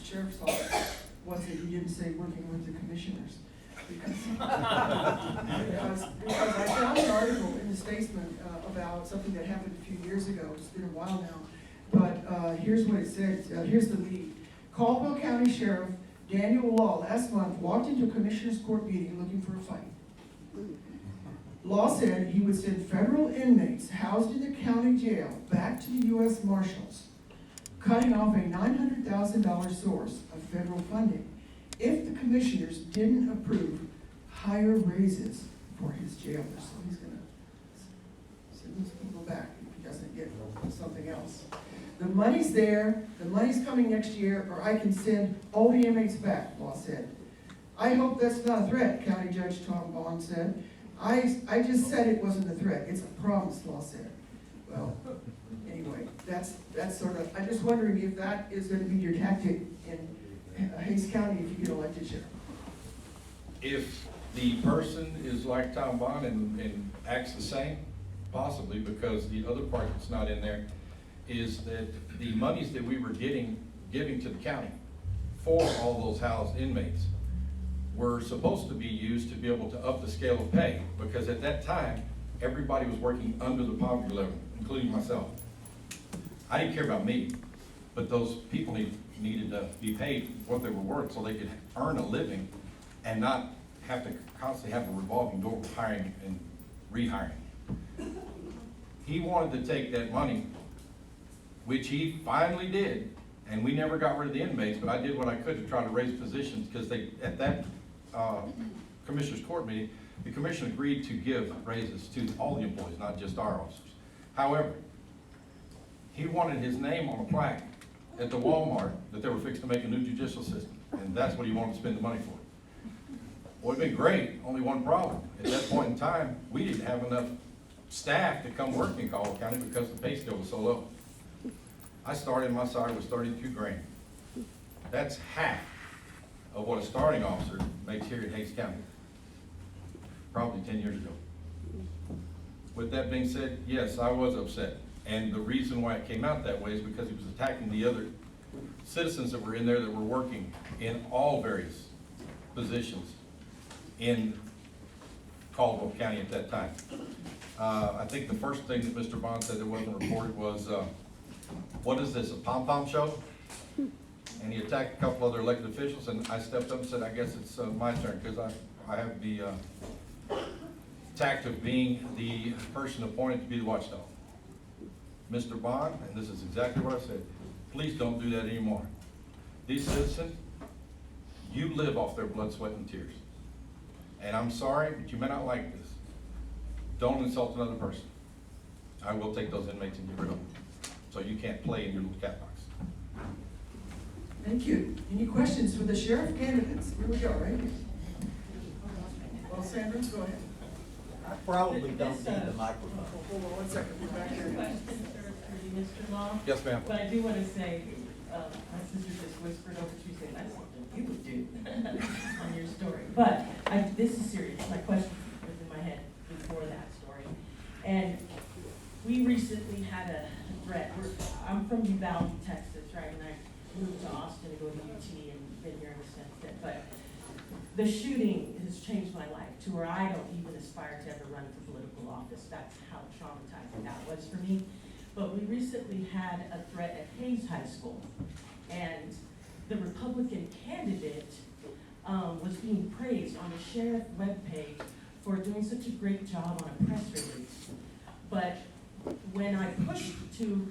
sheriff's office was that he didn't say working with the commissioners. Because I found an article in the Statesman about something that happened a few years ago. It's been a while now. But here's what it said. Here's the lead. Caldwell County Sheriff Daniel Law last month walked into a commissioner's court meeting looking for a fight. Law said he would send federal inmates housed in the county jail back to the U.S. Marshals, cutting off a $900,000 source of federal funding if the commissioners didn't approve higher raises for his jailers. So he's going to send those people back if he doesn't get something else. The money's there, the money's coming next year, or I can send all the inmates back, Law said. I hope that's not a threat, County Judge Tom Bond said. I just said it wasn't a threat, it's a promise, Law said. Well, anyway, that's sort of, I'm just wondering if that is going to be your tactic in Hays County if you get elected sheriff. If the person is like Tom Bond and acts the same, possibly, because the other part that's not in there is that the monies that we were giving to the county for all those housed inmates were supposed to be used to be able to up the scale of pay, because at that time, everybody was working under the poverty level, including myself. I didn't care about me, but those people needed to be paid what they were worth so they could earn a living and not have to constantly have a revolving door of hiring and rehiring. He wanted to take that money, which he finally did, and we never got rid of the inmates, but I did what I could to try to raise positions, because they, at that commissioner's court meeting, the commission agreed to give raises to all the employees, not just our officers. However, he wanted his name on a plaque at the Walmart that they were fixing to make a new judicial system, and that's what he wanted to spend the money for. Well, it'd been great, only one problem. At that point in time, we didn't have enough staff to come work in Caldwell County because the pay scale was so low. I started, my salary was $32,000. That's half of what a starting officer makes here in Hays County, probably 10 years ago. With that being said, yes, I was upset. And the reason why it came out that way is because he was attacking the other citizens that were in there that were working in all various positions in Caldwell County at that time. I think the first thing that Mr. Bond said that wasn't reported was, what is this, a pom-pom show? And he attacked a couple other elected officials, and I stepped up and said, I guess it's my turn, because I have the tact of being the person appointed to be the watchdog. Mr. Bond, and this is exactly what I said, please don't do that anymore. These citizens, you live off their blood, sweat, and tears. And I'm sorry, but you may not like this. Don't insult another person. I will take those inmates and get rid of them. So you can't play in your little cat box. Thank you. Any questions for the sheriff candidates? Here we go, right? Well, Sandra, go ahead. I probably don't need the microphone. Hold on one second, we're back here. Mr. Law? Yes, ma'am. But I do want to say, my sister just whispered over to you, saying that's something you would do on your story. But this is serious. My question was in my head before that story. And we recently had a threat. I'm from Uvalde, Texas, right? And I moved to Austin to go to UT and been here ever since then. But the shooting has changed my life to where I don't even aspire to ever run for political office. That's how traumatizing that was for me. But we recently had a threat at Hays High School, and the Republican candidate was being praised on the sheriff webpage for doing such a great job on a press release. But when I pushed to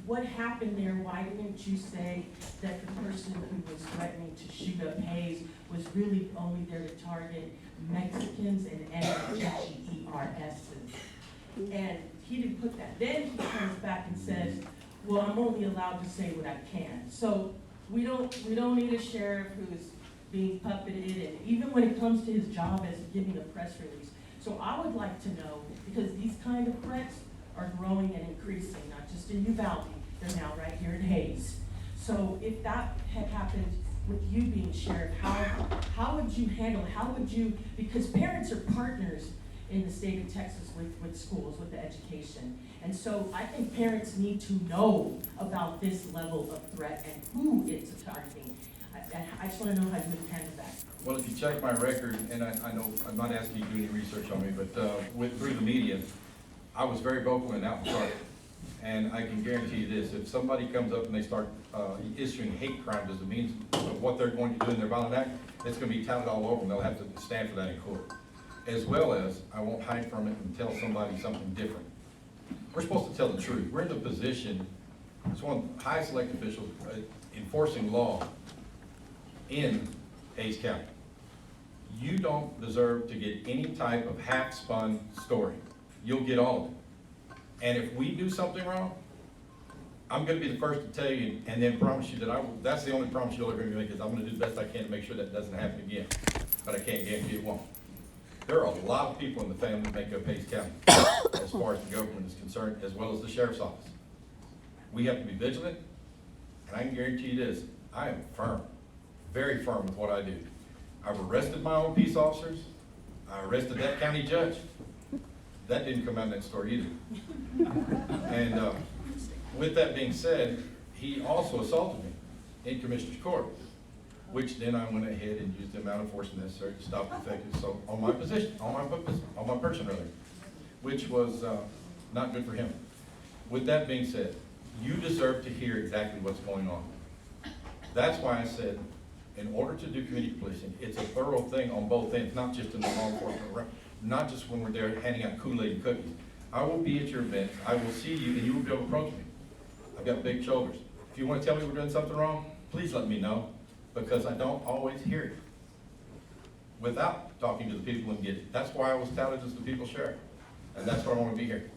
what happened there, why didn't you say that the person who was threatening to shoot up Hays was really only there to target Mexicans and NHERSs? And he didn't put that. Then he comes back and says, well, I'm only allowed to say what I can. So we don't need a sheriff who's being puppeted, and even when it comes to his job as giving a press release. So I would like to know, because these kind of threats are growing and increasing, not just in Uvalde, they're now right here in Hays. So if that had happened with you being sheriff, how would you handle, how would you, because parents are partners in the state of Texas with schools, with the education. And so I think parents need to know about this level of threat and who it's targeting. I just wanna know how you would handle that. Well, if you check my record, and I know, I'm not asking you to do any research on me, but, through the media, I was very vocal and out in front. And I can guarantee you this, if somebody comes up and they start, issuing hate crimes as a means of what they're going to do in their violent act, it's gonna be touted all over them, they'll have to stand for that in court. As well as, I won't hide from it and tell somebody something different. We're supposed to tell the truth. We're in the position, as one of the highest elected officials, enforcing law in Hays County. You don't deserve to get any type of half-spun story. You'll get all of it. And if we do something wrong, I'm gonna be the first to tell you, and then promise you that that's the only promise you'll ever make, is I'm gonna do the best I can to make sure that doesn't happen again. But I can't guarantee it won't. There are a lot of people in the family that make up Hays County, as far as the government is concerned, as well as the sheriff's office. We have to be vigilant, and I can guarantee you this, I am firm, very firm with what I do. I've arrested my own peace officers, I arrested that county judge. That didn't come out in that story either. And with that being said, he also assaulted me in Commissioner's Court, which then I went ahead and used the amount of force necessary to stop the effective assault on my position, on my person rather, which was not good for him. With that being said, you deserve to hear exactly what's going on. That's why I said, in order to do community policing, it's a thorough thing on both ends, not just in the law enforcement, not just when we're there handing out Kool-Aid and cookies. I will be at your event, I will see you, and you will be able to approach me. I've got big shoulders. If you want to tell me we're doing something wrong, please let me know, because I don't always hear it without talking to the people and get it. That's why I was touted as the people's sheriff, and that's why I want to be here.